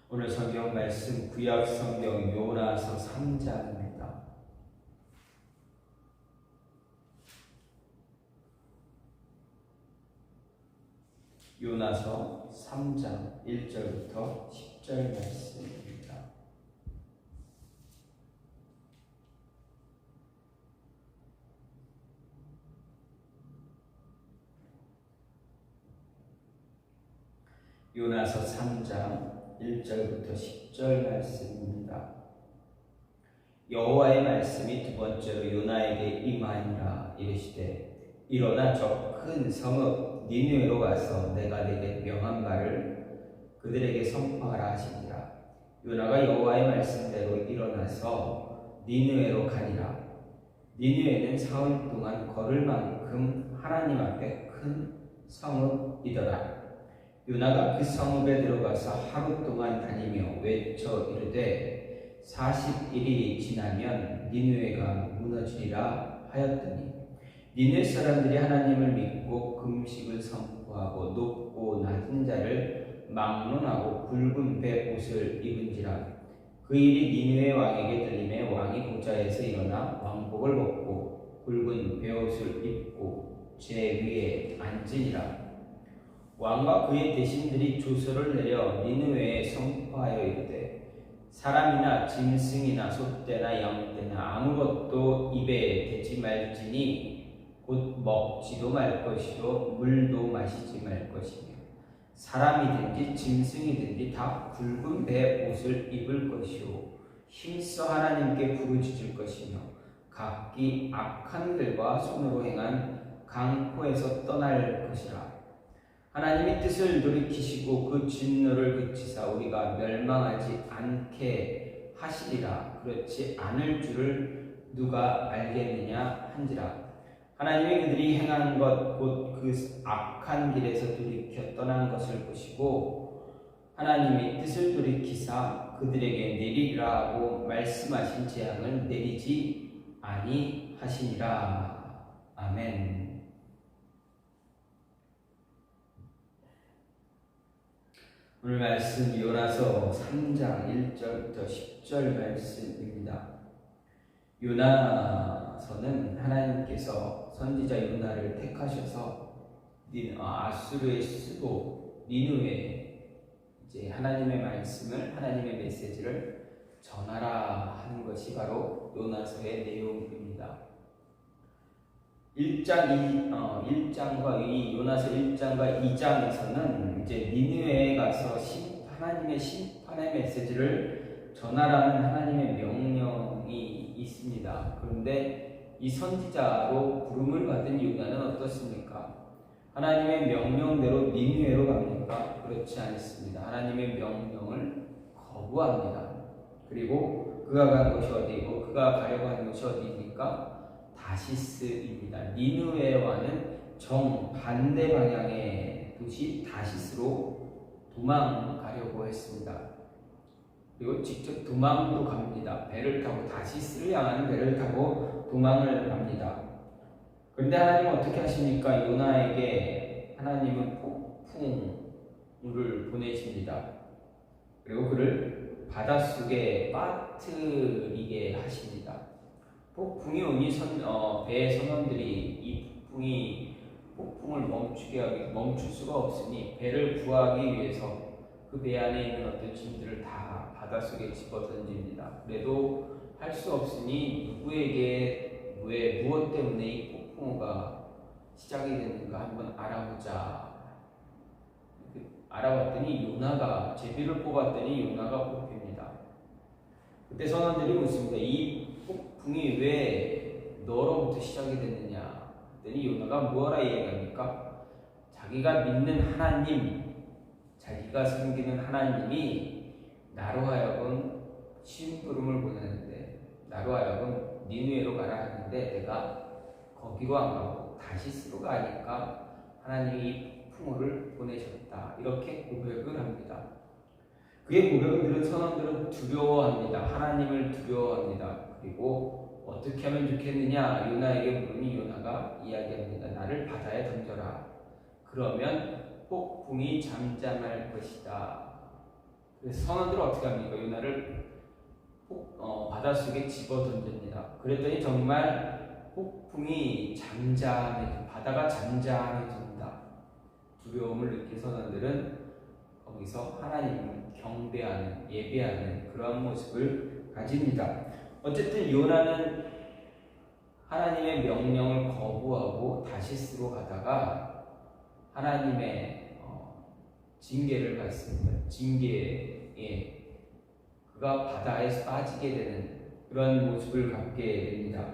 오늘 성경 말씀 구약 성경 요나서 3장입니다. 요나서 3장 1절부터 10절 말씀입니다. 요나서 3장 1절부터 10절 말씀입니다. 여호와의 말씀이 두 번째로 요나에게 임하니라. 이르시되 일어나 저 큰 성읍 니느웨로 가서 내가 내게 명한 바를 그들에게 선포하라 하시니라. 요나가 여호와의 말씀대로 일어나서 니느웨로 가니라. 니느웨는 사흘 동안 걸을 만큼 하나님 앞에 큰 성읍이더라. 요나가 그 성읍에 들어가서 하루 동안 다니며 외쳐 이르되 40일이 지나면 니느웨가 무너지리라 하였더니 니느웨 사람들이 하나님을 믿고 금식을 선포하고 높고 낮은 자를 막론하고 굵은 배 옷을 입은지라. 그 일이 니느웨 왕에게 들림에 왕이 보좌에서 일어나 왕복을 벗고 굵은 배 옷을 입고 제 위에 앉으니라. 왕과 그의 대신들이 조서를 내려 니느웨에 선포하여 이르되 사람이나 짐승이나 소떼나 양떼나 아무것도 입에 대지 말지니 곧 먹지도 말 것이요 물도 마시지 말 것이며 사람이든지 짐승이든지 다 굵은 배 옷을 입을 것이요 힘써 하나님께 부르짖을 것이며 각기 악한 길과 손으로 행한 강포에서 떠날 것이라. 하나님이 뜻을 돌이키시고 그 진노를 그치사 우리가 멸망하지 않게 하시리라. 그렇지 않을 줄을 누가 알겠느냐 한지라. 하나님이 그들이 행한 것 곧 그 악한 길에서 돌이켜 떠난 것을 보시고 하나님이 뜻을 돌이키사 그들에게 내리리라 하고 말씀하신 재앙을 내리지 아니하시니라. 아멘. 오늘 말씀 요나서 3장 1절부터 10절 말씀입니다. 요나서는 하나님께서 선지자 요나를 택하셔서 아수르의 수도 니느웨에 이제 하나님의 말씀을 하나님의 메시지를 전하라 하는 것이 바로 요나서의 내용입니다. 1장과 이 요나서 1장과 2장에서는 이제 니느웨에 가서 하나님의 심판의 메시지를 전하라는 하나님의 명령이 있습니다. 그런데 이 선지자로 부름을 받은 요나는 어떻습니까? 하나님의 명령대로 니느웨로 갑니까? 그렇지 않습니다. 하나님의 명령을 거부합니다. 그리고 그가 간 곳이 어디고 그가 가려고 하는 곳이 어디입니까? 다시스입니다. 니느웨와는 정반대 방향의 도시 다시스로 도망가려고 했습니다. 그리고 직접 도망도 갑니다. 배를 타고 다시스를 향하는 배를 타고 도망을 갑니다. 그런데 하나님은 어떻게 하십니까? 요나에게 하나님은 폭풍을 보내십니다. 그리고 그를 바닷속에 빠뜨리게 하십니다. 폭풍이 오니 배의 선원들이 이 폭풍을 멈출 수가 없으니 배를 구하기 위해서 그 배 안에 있는 어떤 짐들을 다 바닷속에 집어던집니다. 그래도 할 수 없으니 누구에게 무엇 때문에 이 폭풍우가 시작이 됐는가 한번 알아보자. 알아봤더니 요나가 제비를 뽑았더니 요나가 뽑힙니다. 그때 선원들이 묻습니다. 이 폭풍이 왜 너로부터 시작이 됐느냐 했더니 요나가 뭐라 이야기합니까? 자기가 믿는 하나님, 자기가 섬기는 하나님이 나로 하여금 심부름을 보내는데 나로 하여금 니느웨로 가라 하는데 내가 거기로 안 가고 다시스로 가니까 하나님이 이 폭풍우를 보내셨다. 이렇게 고백을 합니다. 그의 고백을 들은 선원들은 두려워합니다. 하나님을 두려워합니다. 그리고 어떻게 하면 좋겠느냐? 요나에게 물으니 요나가 이야기합니다. 나를 바다에 던져라. 그러면 폭풍이 잠잠할 것이다. 그래서 선원들은 어떻게 합니까? 요나를 바닷속에 집어던집니다. 그랬더니 정말 폭풍이 잠잠해져, 바다가 잠잠해진다. 두려움을 느낀 선원들은 거기서 하나님을 경배하는, 예배하는 그런 모습을 가집니다. 어쨌든 요나는 하나님의 명령을 거부하고 다시스로 가다가 하나님의 징계를 받습니다. 징계에 그가 바다에 빠지게 되는 그런 모습을 갖게 됩니다.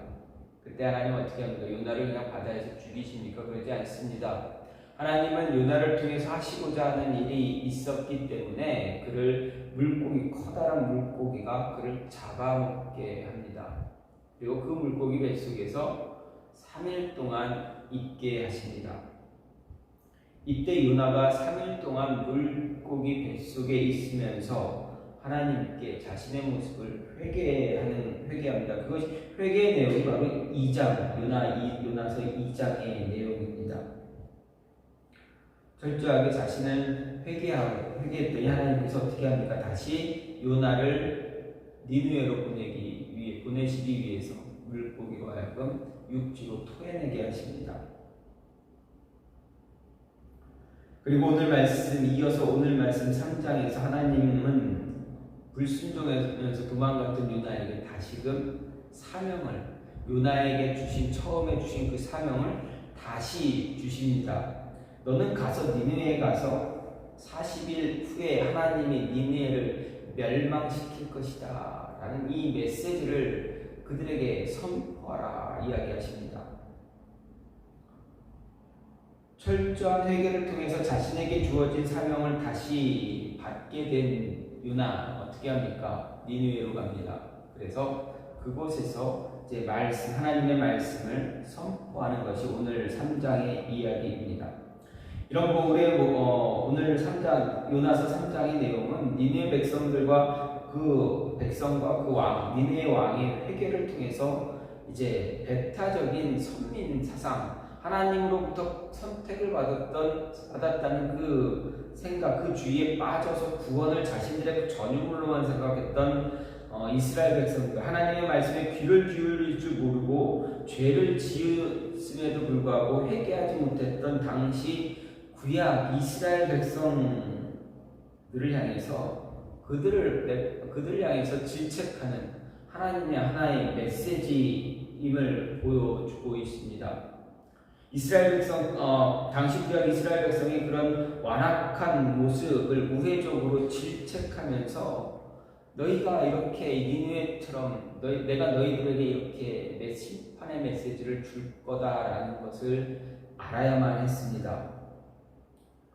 그때 하나님 어떻게 합니까? 요나를 그냥 바다에서 죽이십니까? 그러지 않습니다. 하나님은 요나를 통해서 하시고자 하는 일이 있었기 때문에 그를 커다란 물고기가 그를 잡아먹게 합니다. 그리고 그 물고기 뱃속에서 3일 동안 있게 하십니다. 이때 요나가 3일 동안 물고기 뱃속에 있으면서 하나님께 자신의 모습을 회개합니다. 그것이 회개의 내용이 바로 2장, 요나서 2장의 내용입니다. 철저하게 자신을 회개했더니 하나님께서 어떻게 합니까? 다시 요나를 니느웨로 보내시기 위해서 물고기로 하여금 육지로 토해내게 하십니다. 그리고 이어서 오늘 말씀 3장에서 하나님은 불순종하면서 도망갔던 요나에게 다시금 요나에게 처음에 주신 그 사명을 다시 주십니다. 너는 가서 니느웨에 가서 40일 후에 하나님이 니느웨를 멸망시킬 것이다 라는 이 메시지를 그들에게 선포하라 이야기하십니다. 철저한 회개를 통해서 자신에게 주어진 사명을 다시 받게 된 요나 어떻게 합니까? 니느웨로 갑니다. 그래서 그곳에서 이제 하나님의 말씀을 선포하는 것이 오늘 3장의 이야기입니다. 이런 오늘 요나서 3장의 내용은 니느웨 백성과 그 왕, 니느웨 왕의 회개를 통해서 이제 배타적인 선민 사상, 하나님으로부터 선택을 받았다는 그 생각, 그 주의에 빠져서 구원을 자신들의 전유물로만 생각했던 이스라엘 백성들, 하나님의 말씀에 귀를 기울일 줄 모르고 죄를 지었음에도 불구하고 회개하지 못했던 당시 구약 이스라엘 백성들을 향해서 그들을 향해서 질책하는 하나님의 하나의 메시지임을 보여주고 있습니다. 당시 구약 이스라엘 백성이 그런 완악한 모습을 우회적으로 질책하면서 너희가 이렇게 니느웨처럼 내가 너희들에게 이렇게 심판의 메시지를 줄 거다라는 것을 알아야만 했습니다.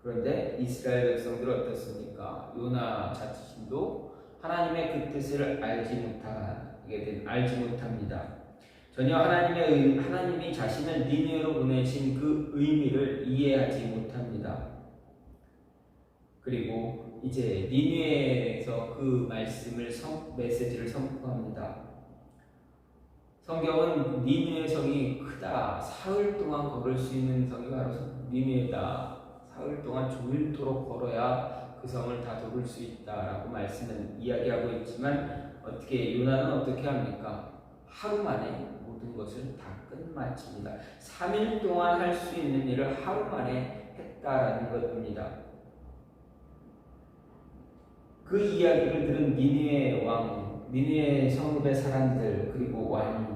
그런데 이스라엘 백성들은 어떻습니까? 요나 자신도 하나님의 그 뜻을 알지 못합니다. 전혀 하나님이 자신을 니느웨로 보내신 그 의미를 이해하지 못합니다. 그리고 이제 니느웨에서 그 메시지를 선포합니다. 성경은 니느웨 성이 크다, 사흘 동안 걸을 수 있는 성이 바로 니느웨다. 사흘 동안 종일토록 걸어야 그 성을 다 도울 수 있다라고 말씀은 이야기하고 있지만 요나는 어떻게 합니까? 하루 만에 모든 것을 다 끝마칩니다. 3일 동안 할 수 있는 일을 하루 만에 했다라는 것입니다. 그 이야기를 들은 니느웨 성읍의 사람들 그리고 왕은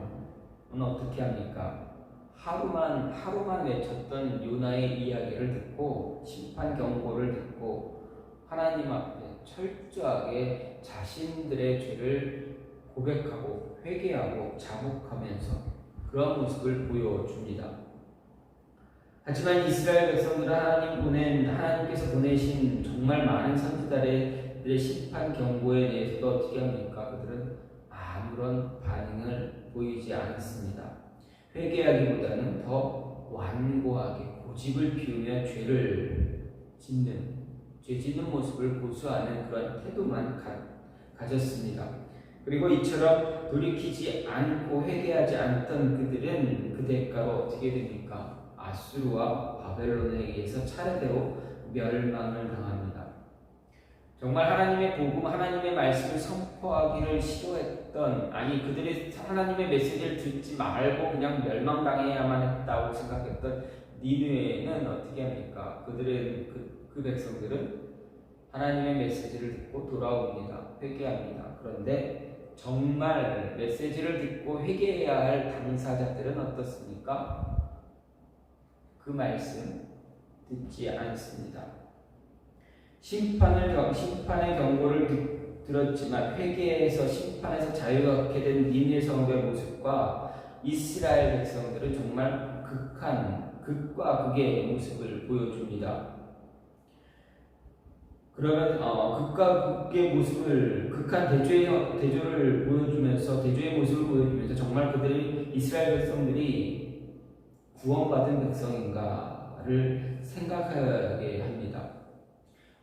어떻게 합니까? 하루만 외쳤던 요나의 이야기를 듣고 심판 경고를 듣고 하나님 앞에 철저하게 자신들의 죄를 고백하고 회개하고 자복하면서 그런 모습을 보여줍니다. 하지만 이스라엘 백성들은 하나님께서 보내신 정말 많은 선지자들의 심판 경고에 대해서도 어떻게 합니까? 그들은 아무런 반응을 보이지 않습니다. 회개하기보다는 더 완고하게 고집을 피우며 죄 짓는 모습을 고수하는 그런 태도만 가졌습니다. 그리고 이처럼 돌이키지 않고 회개하지 않던 그들은 그 대가로 어떻게 됩니까? 아수르와 바벨론에 의해서 차례대로 멸망을 당합니다. 정말 하나님의 복음, 하나님의 말씀을 선포하기를 싫어했던, 아니 그들이 하나님의 메시지를 듣지 말고 그냥 멸망당해야만 했다고 생각했던 니느웨는 어떻게 합니까? 그들의 그 백성들은 하나님의 메시지를 듣고 돌아옵니다. 회개합니다. 그런데 정말 메시지를 듣고 회개해야 할 당사자들은 어떻습니까? 그 말씀 듣지 않습니다. 심판의 경고를 들었지만 회개에서 심판에서 자유가 얻게 된 니느웨 성도의 모습과 이스라엘 백성들은 정말 극과 극의 모습을 보여줍니다. 그러면 극과 극의 모습을, 극한 대조를 보여주면서, 대조의 모습을 보여주면서 정말 그들이, 이스라엘 백성들이 구원받은 백성인가를 생각하게 합니다.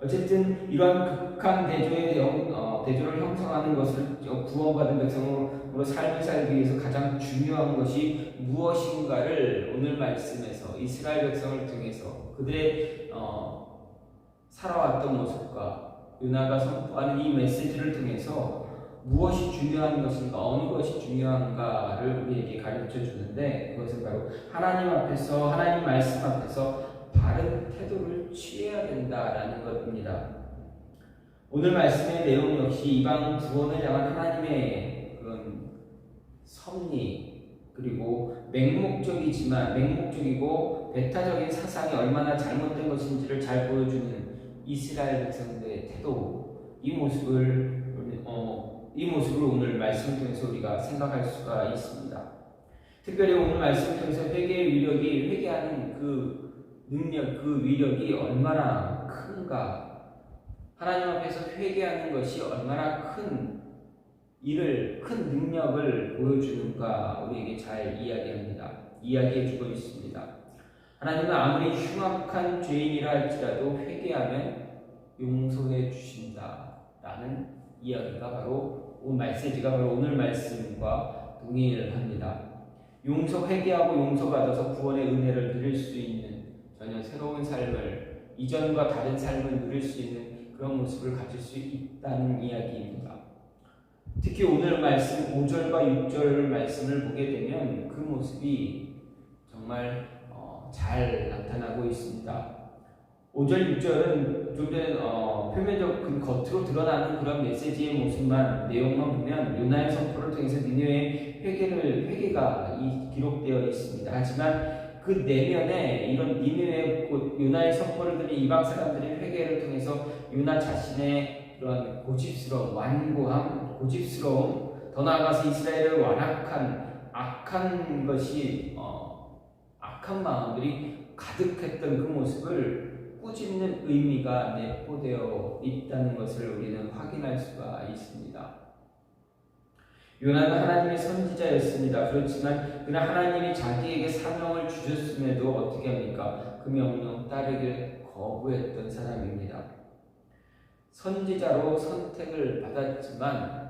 어쨌든 이러한 극한 대조를 형성하는 것을, 구원받은 백성으로 삶을 살기 위해서 가장 중요한 것이 무엇인가를 오늘 말씀에서 이스라엘 백성을 통해서 그들의 살아왔던 모습과 요나가 선포하는 이 메시지를 통해서 무엇이 중요한 것인가, 어느 것이 중요한가를 우리에게 가르쳐 주는데, 그것은 바로 하나님 앞에서, 하나님 말씀 앞에서 바른 태도를 취해야 된다라는 것입니다. 오늘 말씀의 내용 역시 이방 구원을 향한 하나님의 그런 섭리, 그리고 맹목적이고 배타적인 사상이 얼마나 잘못된 것인지를 잘 보여주는 이스라엘 백성들의 태도, 이 모습을 오늘 말씀 통해서 우리가 생각할 수가 있습니다. 특별히 오늘 말씀 통해서 회개하는 그 능력, 그 위력이 얼마나 큰가, 하나님 앞에서 회개하는 것이 얼마나 큰 능력을 보여주는가 우리에게 잘 이야기해주고 있습니다. 하나님은 아무리 흉악한 죄인이라 할지라도 회개하면 용서해 주신다라는 이야기가 바로 메시지가 바로 오늘 말씀과 동일합니다. 회개하고 용서받아서 구원의 은혜를 누릴 수 있는 전혀 새로운 삶을, 이전과 다른 삶을 누릴 수 있는 그런 모습을 가질 수 있다는 이야기입니다. 특히 오늘 말씀 5절과 6절 말씀을 보게 되면 그 모습이 정말 잘 나타나고 있습니다. 5절, 6절은 좀 전에 표면적 겉으로 드러나는 그런 메시지의 내용만 보면 요나의 선포를 통해서 니느웨의 회개가 기록되어 있습니다. 하지만 그 내면에 이런 니느웨 요나의 선포를 들은 이방 사람들의 회개를 통해서 요나 자신의 그런 완고함, 더 나아가서 이스라엘을 완악한 악한 마음들이 가득했던 그 모습을 꾸짖는 의미가 내포되어 있다는 것을 우리는 확인할 수가 있습니다. 요나는 하나님의 선지자였습니다. 그렇지만 그러나 하나님이 자기에게 사명을 주셨음에도 어떻게 합니까? 그 명령 따르길 거부했던 사람입니다. 선지자로 선택을 받았지만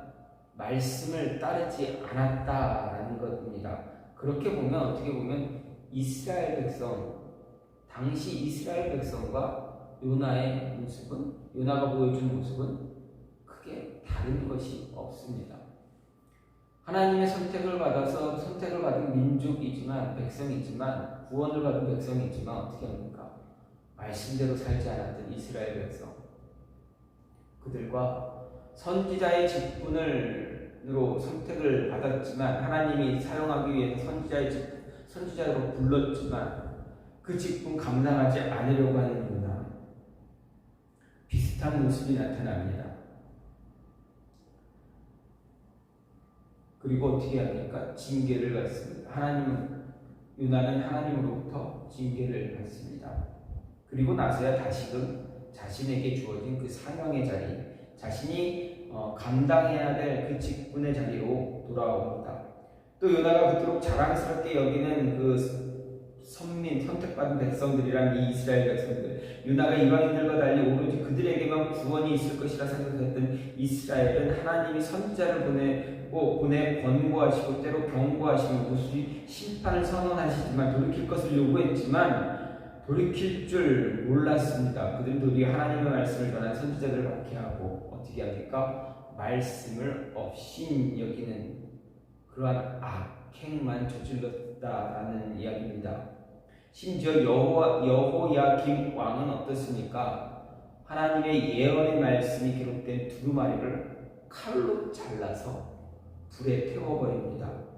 말씀을 따르지 않았다라는 것입니다. 그렇게 보면 어떻게 보면 당시 이스라엘 백성과 요나가 보여준 모습은 크게 다른 것이 없습니다. 하나님의 선택을 받은 민족이지만, 구원을 받은 백성이지만 어떻게 합니까? 말씀대로 살지 않았던 이스라엘 백성, 그들과 선지자의 직분으로 선택을 받았지만, 하나님이 사용하기 위해서 선지자로 불렀지만 그 직분 감당하지 않으려고 하는 요나, 비슷한 모습이 나타납니다. 그리고 어떻게 합니까? 징계를 받습니다. 요나는 하나님으로부터 징계를 받습니다. 그리고 나서야 다시금 자신에게 주어진 그 사명의 자리, 자신이 감당해야 될 그 직분의 자리로 돌아옵니다. 또 요나가 그토록 자랑스럽게 여기는 그 선택받은 백성들이란 이 이스라엘 백성들, 요나가 이방인들과 달리 오로지 그들에게만 구원이 있을 것이라 생각했던 이스라엘은 하나님이 선지자를 보내 권고하시고 때로 경고하시며 무수히 심판을 선언하시지만, 돌이킬 것을 요구했지만 돌이킬 줄 몰랐습니다. 그들은 도리어 하나님의 말씀을 전한 선지자들을 박해하고 어떻게 합니까? 말씀을 없인 여기는 그러한 악행만 저질렀다라는 이야기입니다. 심지어 여호야김 왕은 어떻습니까? 하나님의 예언의 말씀이 기록된 두루마리를 칼로 잘라서 불에 태워버립니다.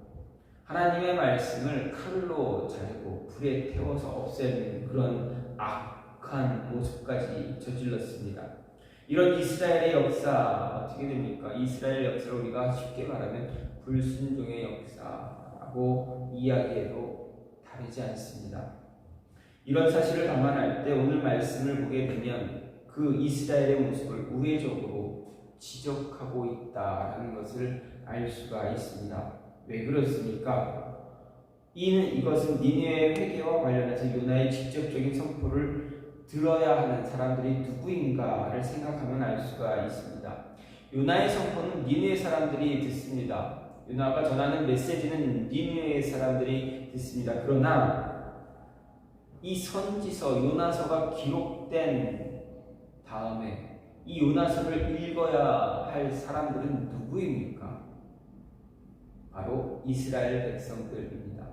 하나님의 말씀을 칼로 자르고 불에 태워서 없애는 그런 악한 모습까지 저질렀습니다. 이런 이스라엘의 역사 어떻게 됩니까? 이스라엘 역사를 우리가 쉽게 말하면 불순종의 역사라고 이야기해도 다르지 않습니다. 이런 사실을 감안할 때 오늘 말씀을 보게 되면 그 이스라엘의 모습을 우회적으로 지적하고 있다는 것을 알 수가 있습니다. 왜 그렇습니까? 이것은 니느웨의 회개와 관련해서 요나의 직접적인 선포를 들어야 하는 사람들이 누구인가를 생각하면 알 수가 있습니다. 요나의 선포는 니느웨 사람들이 듣습니다. 요나가 전하는 메시지는 니느웨 사람들이 듣습니다. 그러나 이 선지서 요나서가 기록된 다음에 이 요나서를 읽어야 할 사람들은 누구입니까? 바로 이스라엘 백성들입니다.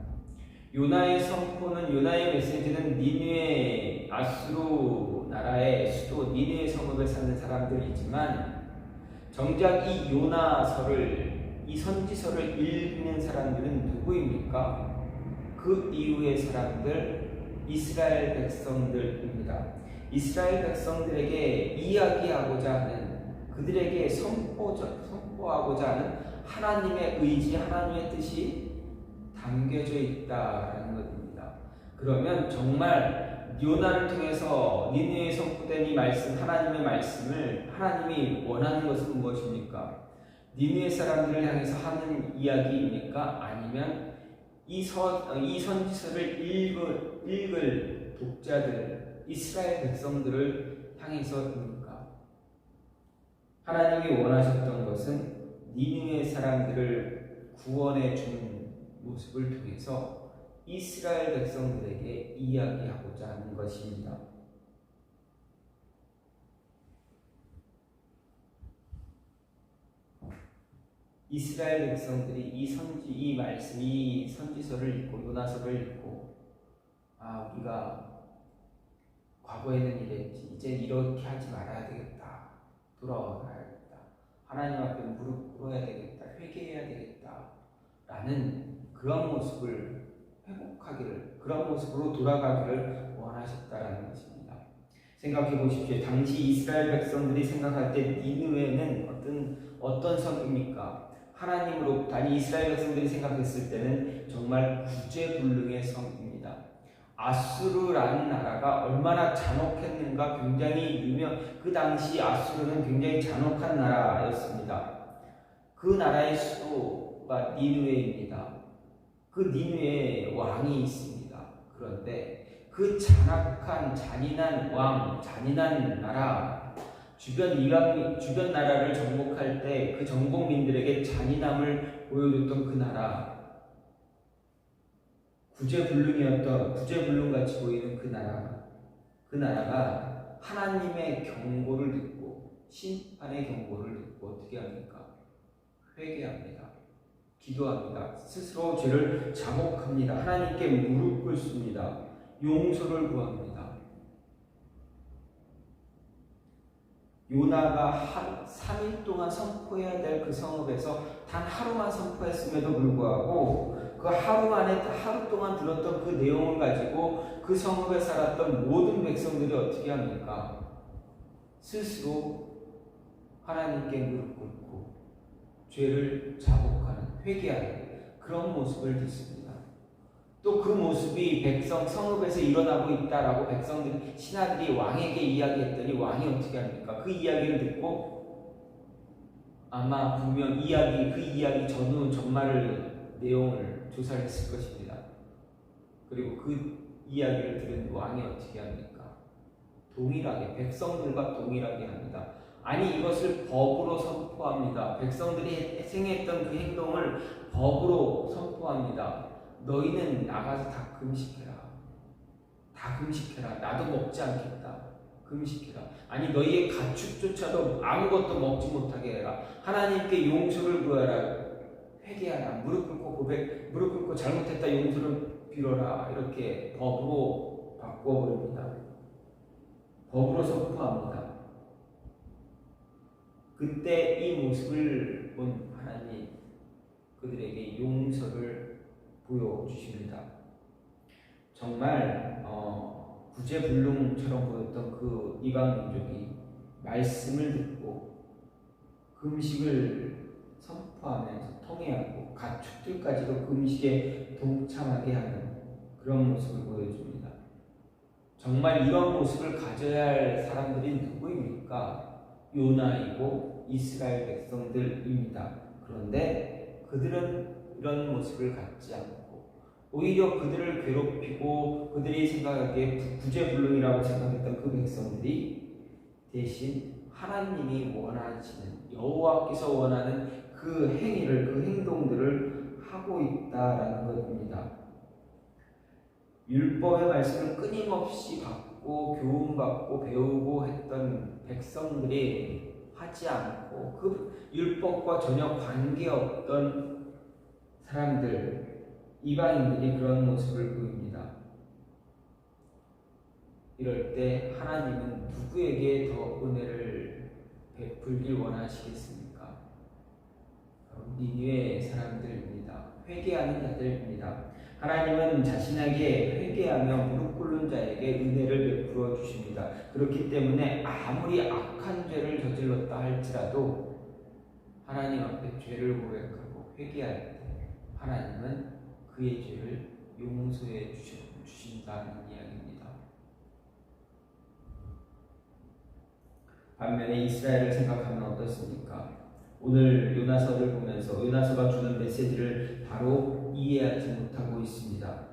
요나의 선포는 요나의 메시지는 니느웨 아수르 나라의 수도 니느웨 성읍에 사는 사람들이지만 정작 이 요나서를 이 선지서를 읽는 사람들은 누구입니까? 그 이후의 사람들 이스라엘 백성들입니다. 이스라엘 백성들에게 이야기하고자 하는 그들에게 선포하고자 하는 하나님의 의지, 하나님의 뜻이 담겨져 있다라는 것입니다. 그러면 정말 요나를 통해서 니느웨에 선포된 이 말씀, 하나님의 말씀을 하나님이 원하는 것은 무엇입니까? 니느웨 사람들을 향해서 하는 이야기입니까? 아니면 이 선지서를 읽을 독자들, 이스라엘 백성들을 향해서입니까? 하나님이 원하셨던 것은 니느웨 사람들을 구원해 준 모습을 통해서 이스라엘 백성들에게 이야기하고자 하는 것입니다. 이스라엘 백성들이 이 말씀, 이 선지서를 읽고 요나서를 읽고 우리가 과거에는 이랬지, 이제 이렇게 하지 말아야 되겠다, 돌아와야겠다, 하나님 앞에 무릎 꿇어야 되겠다, 회개해야 되겠다 라는 그런 모습을 회복하기를, 그런 모습으로 돌아가기를 원하셨다라는 것입니다. 생각해 보십시오. 당시 이스라엘 백성들이 생각할 때 니느웨는 어떤 성입니까? 하나님으로부터, 아니 이스라엘 백성들이 생각했을 때는 정말 구제불능의 성입니다. 아수르라는 나라가 얼마나 잔혹했는가 굉장히 그 당시 아수르는 굉장히 잔혹한 나라였습니다. 그 나라의 수도가 니느웨입니다. 그 니느웨에 왕이 있습니다. 그런데 그 잔악한 잔인한 왕, 잔인한 나라, 주변 나라를 정복할 때 그 정복민들에게 잔인함을 보여줬던 그 나라, 구제불능같이 보이는 그 나라가 하나님의 경고를 듣고 심판의 경고를 듣고 어떻게 합니까? 회개합니다. 기도합니다. 스스로 죄를 자복합니다. 하나님께 무릎 꿇습니다. 용서를 구합니다. 요나가 3일 동안 선포해야 될 그 성읍에서 단 하루만 선포했음에도 불구하고 그 하루 동안 들었던 그 내용을 가지고 그 성읍에 살았던 모든 백성들이 어떻게 합니까? 스스로 하나님께 무릎 꿇고 죄를 자복하는, 회개하는 그런 모습을 듣습니다. 또 그 모습이 성읍에서 일어나고 있다라고 백성들, 신하들이 왕에게 이야기했더니 왕이 어떻게 합니까? 그 이야기를 듣고 아마 분명 그 이야기 전말을 내용을 조사를 했을 것입니다. 그리고 그 이야기를 들은 왕이 어떻게 합니까? 동일하게, 백성들과 동일하게 합니다. 아니 이것을 법으로 선포합니다. 백성들이 행했던 그 행동을 법으로 선포합니다. 너희는 나가서 다 금식해라. 다 금식해라. 나도 먹지 않겠다. 금식해라. 아니 너희의 가축조차도 아무것도 먹지 못하게 해라. 하나님께 용서를 구하라. 회개하라. 무릎 꿇고 잘못했다 용서를 빌어라. 이렇게 법으로 바꿔버립니다. 법으로 선포합니다. 그때 이 모습을 본 하나님 그들에게 용서를 보여주십니다. 정말 구제불능처럼 보였던 그 이방 민족이 말씀을 듣고 금식을 선포하면서 통회하고 가축들까지도 금식에 동참하게 하는 그런 모습을 보여줍니다. 정말 이런 모습을 가져야 할 사람들이 누구입니까? 요나이고 이스라엘 백성들입니다. 그런데 그들은 이런 모습을 갖지 않고 오히려 그들을 괴롭히고 그들이 생각하기에 구제불능이라고 생각했던 그 백성들이 대신 하나님이 원하시는 여호와께서 원하는 그 행위를 그 행동들을 하고 있다라는 것입니다. 율법의 말씀을 끊임없이 받고 교훈받고 배우고 했던 백성들이 하지 않고 그 율법과 전혀 관계없던 사람들 이방인들이 그런 모습을 보입니다. 이럴 때 하나님은 누구에게 더 은혜를 베풀길 원하시겠습니까? 니느웨 사람들입니다. 회개하는 자들입니다. 하나님은 자신에게 회개하며 무릎 꿇는 자에게 은혜를 베풀어 주십니다. 그렇기 때문에 아무리 악한 죄를 저질렀다 할지라도 하나님 앞에 죄를 고백하고 회개할 때 하나님은 그의 죄를 용서해 주신다는 이야기입니다. 반면에 이스라엘을 생각하면 어떻습니까? 오늘 요나서를 보면서 요나서가 주는 메시지를 바로 이해하지 못하고 있습니다.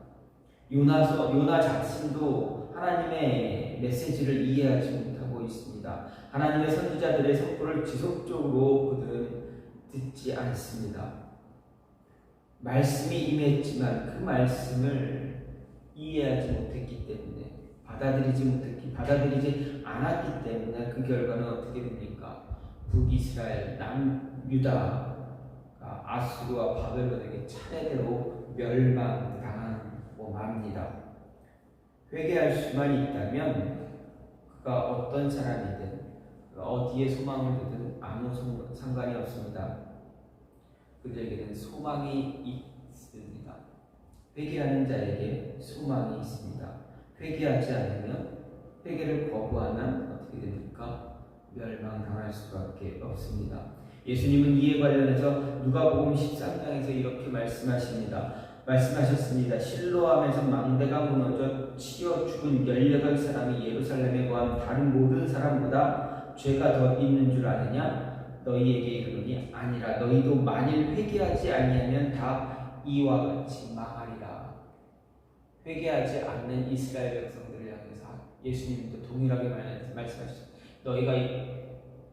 요나 자신도 하나님의 메시지를 이해하지 못하고 있습니다. 하나님의 선지자들의 선포를 지속적으로 그들은 듣지 않습니다. 말씀이 임했지만 그 말씀을 이해하지 못했기 때문에 받아들이지 않았기 때문에 그 결과는 어떻게 됩니까? 북이스라엘, 남유다가 아수르와 바벨론에게 차례대로 멸망당하고 맙니다. 회개할 수만 있다면 그가 어떤 사람이든 어디에 소망을 두든 아무 상관이 없습니다. 그들에게는 소망이 있습니다. 회개하는 자에게 소망이 있습니다. 회개하지 않으면 회개를 거부하면 어떻게 됩니까? 멸망당할 수밖에 없습니다. 예수님은 이에 관련해서 누가복음 13장에서 이렇게 말씀하셨습니다. 실로암에서 망대가 무너져 치여 죽은 18사람이 예루살렘에 거한 다른 모든 사람보다 죄가 더 있는 줄 아느냐? 너희에게 이르노니 아니라 너희도 만일 회개하지 아니하면 다 이와 같이 망하리라. 회개하지 않는 이스라엘 백성들을 향해서 예수님도 동일하게 말씀하셨습니다. 너희가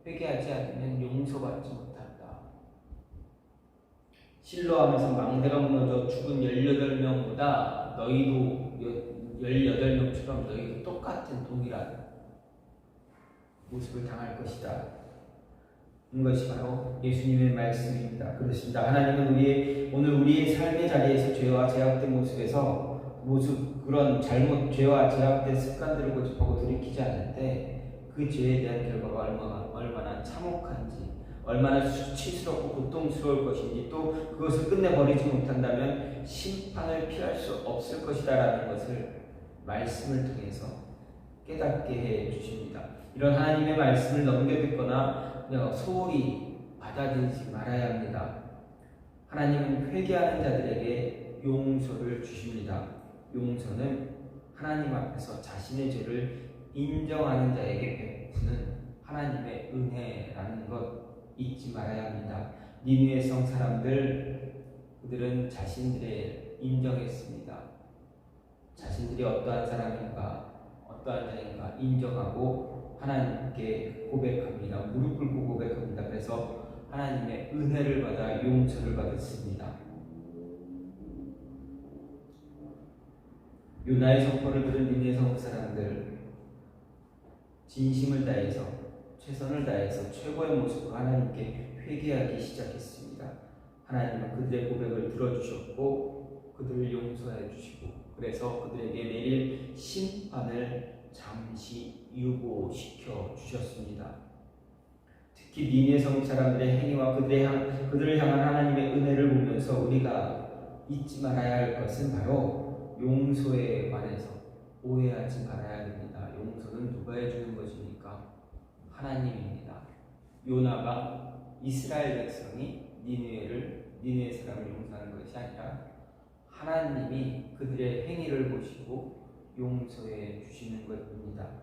회개하지 않으면 용서받지 못한다. 실로암에서 망대가 무너져 죽은 18명보다 너희도 18명처럼 너희도 똑같은 동일한 모습을 당할 것이다. 이것이 바로 예수님의 말씀입니다. 그렇습니다. 하나님은 오늘 우리의 삶의 자리에서 죄와 제약된 그런 죄와 제약된 습관들을 고집하고 돌이키지 않는데 그 죄에 대한 결과가 얼마나 참혹한지, 얼마나 수치스럽고 고통스러울 것인지, 또 그것을 끝내버리지 못한다면 심판을 피할 수 없을 것이다라는 것을 말씀을 통해서 깨닫게 해 주십니다. 이런 하나님의 말씀을 넘겨듣거나 소홀히 받아들이지 말아야 합니다. 하나님은 회개하는 자들에게 용서를 주십니다. 용서는 하나님 앞에서 자신의 죄를 인정하는 자에게 베푸는 하나님의 은혜라는 것 잊지 말아야 합니다. 니느웨 성 사람들 그들은 자신들의 인정했습니다. 자신들이 어떠한 사람인가 어떠한 자인가 인정하고 하나님께 고백합니다. 무릎 꿇고 고백합니다. 그래서 하나님의 은혜를 받아 용서를 받았습니다. 요나의 선포를 들은 니느웨 성읍 사람들 진심을 다해서 최선을 다해서 최고의 모습으로 하나님께 회개하기 시작했습니다. 하나님은 그들의 고백을 들어주셨고 그들을 용서해 주시고 그래서 그들에게 내릴 심판을 잠시 유보시켜 주셨습니다. 특히 니느웨 성읍 사람들의 행위와 그들을 향한 하나님의 은혜를 보면서 우리가 잊지 말아야 할 것은 바로 용서에 관해서 오해하지 말아야 됩니다. 용서는 누가 해주는 것입니까? 하나님입니다. 요나가 이스라엘 백성이 니느웨 사람을 용서하는 것이 아니라 하나님이 그들의 행위를 보시고 용서해 주시는 것입니다.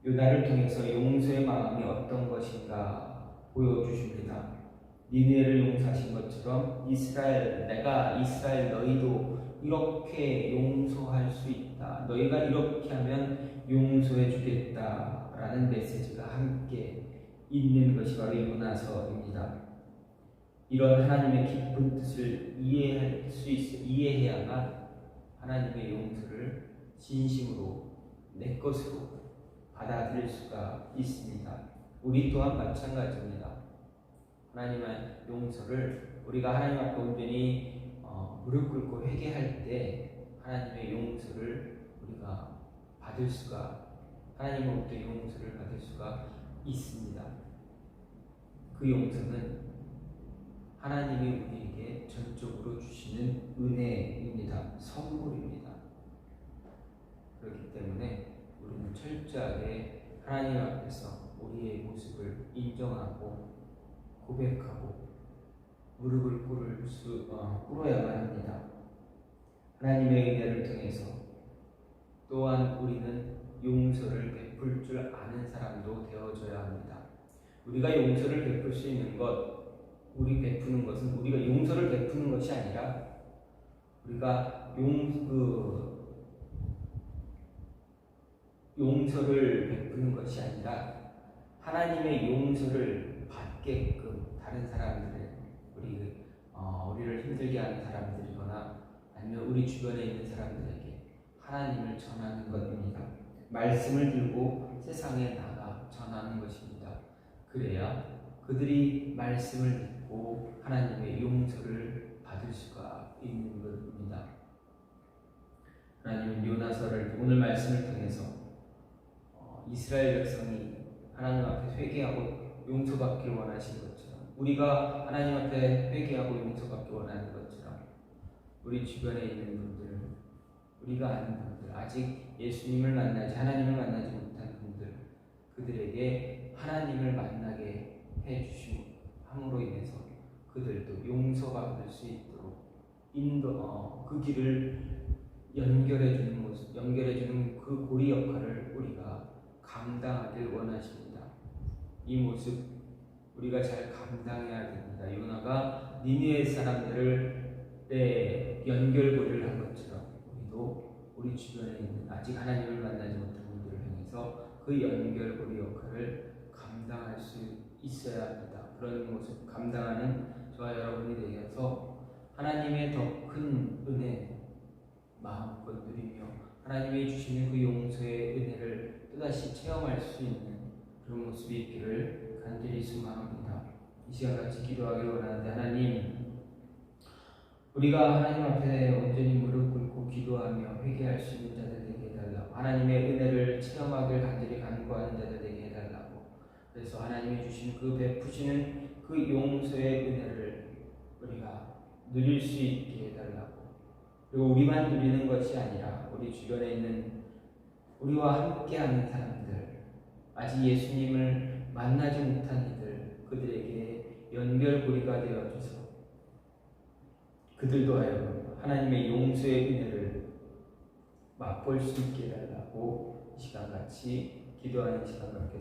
요나를 통해서 용서의 마음이 어떤 것인가 보여주십니다. 니느웨를 용서하신 것처럼 내가 이스라엘 너희도 이렇게 용서할 수 있다. 너희가 이렇게 하면 용서해 주겠다라는 메시지가 함께 있는 것이 바로 요나서입니다. 이런 하나님의 깊은 뜻을 이해해야만 하나님의 용서를 진심으로 내 것으로 받아들일 수가 있습니다. 우리 또한 마찬가지입니다. 하나님의 용서를 우리가 하나님 앞에 온전히 무릎 꿇고 회개할 때 하나님의 용서를 우리가 하나님으로부터 용서를 받을 수가 있습니다. 그 용서는 하나님이 우리에게 전적으로 주시는 은혜입니다. 선물입니다. 그렇기 때문에 우리는 철저하게 하나님 앞에서 우리의 모습을 인정하고 고백하고 무릎을 꿇어야만 합니다. 하나님의 은혜를 통해서 또한 우리는 용서를 베풀 줄 아는 사람도 되어줘야 합니다. 우리가 용서를 베풀 수 있는 것, 우리가 용서를 베푸는 것이 아니라 우리가 용서를 베푸는 것이 아니라 하나님의 용서를 받게끔 다른 사람들의 우리를 힘들게 하는 사람들이거나 아니면 우리 주변에 있는 사람들에게 하나님을 전하는 것입니다. 말씀을 들고 세상에 나가 전하는 것입니다. 그래야 그들이 말씀을 듣고 하나님의 용서를 받을 수가 있는 것입니다. 하나님은 요나서를 오늘 말씀을 통해서 이스라엘 백성이 하나님 앞에 회개하고 용서받기를 원하신 것처럼 우리가 하나님 앞에 회개하고 용서받기 원하는 것처럼 우리 주변에 있는 분들, 우리가 아는 분들, 아직 하나님을 만나지 못한 분들, 그들에게 하나님을 만나게 해주심으로 인해서 그들도 용서받을 수 있도록 그 길을 연결해주는 그 고리 역할을 우리가 감당하길 원하십니다. 이 모습 우리가 잘 감당해야 됩니다. 요나가 니느웨 사람들의 연결고리를 한 것처럼 우리도 우리 주변에 있는 아직 하나님을 만나지 못한 분들을 향해서 그 연결고리 역할을 감당할 수 있어야 합니다. 그런 모습 감당하는 저와 여러분이 되어서 하나님의 더 큰 은혜 마음껏 누리며 하나님이 주시는 그 용서의 은혜를 또다시 체험할 수 있는 그런 모습이 있기를 간절히 소망합니다. 이 시간 같이 기도하길 원하는데 하나님, 우리가 하나님 앞에 온전히 무릎 꿇고 기도하며 회개할 수 있는 자들 되게 해달라고, 하나님의 은혜를 체험하길 간절히 간구하는 자들 되게 해달라고, 그래서 하나님이 주신 그 베푸시는 그 용서의 은혜를 우리가 누릴 수 있게 해달라고, 그리고 우리만 누리는 것이 아니라 우리 주변에 있는 우리와 함께하는 사람들, 아직 예수님을 만나지 못한 이들, 그들에게 연결고리가 되어줘서 그들도 하여금 하나님의 용서의 은혜를 맛볼 수 있게 해달라고 이 시간같이 기도하는 시간 갖게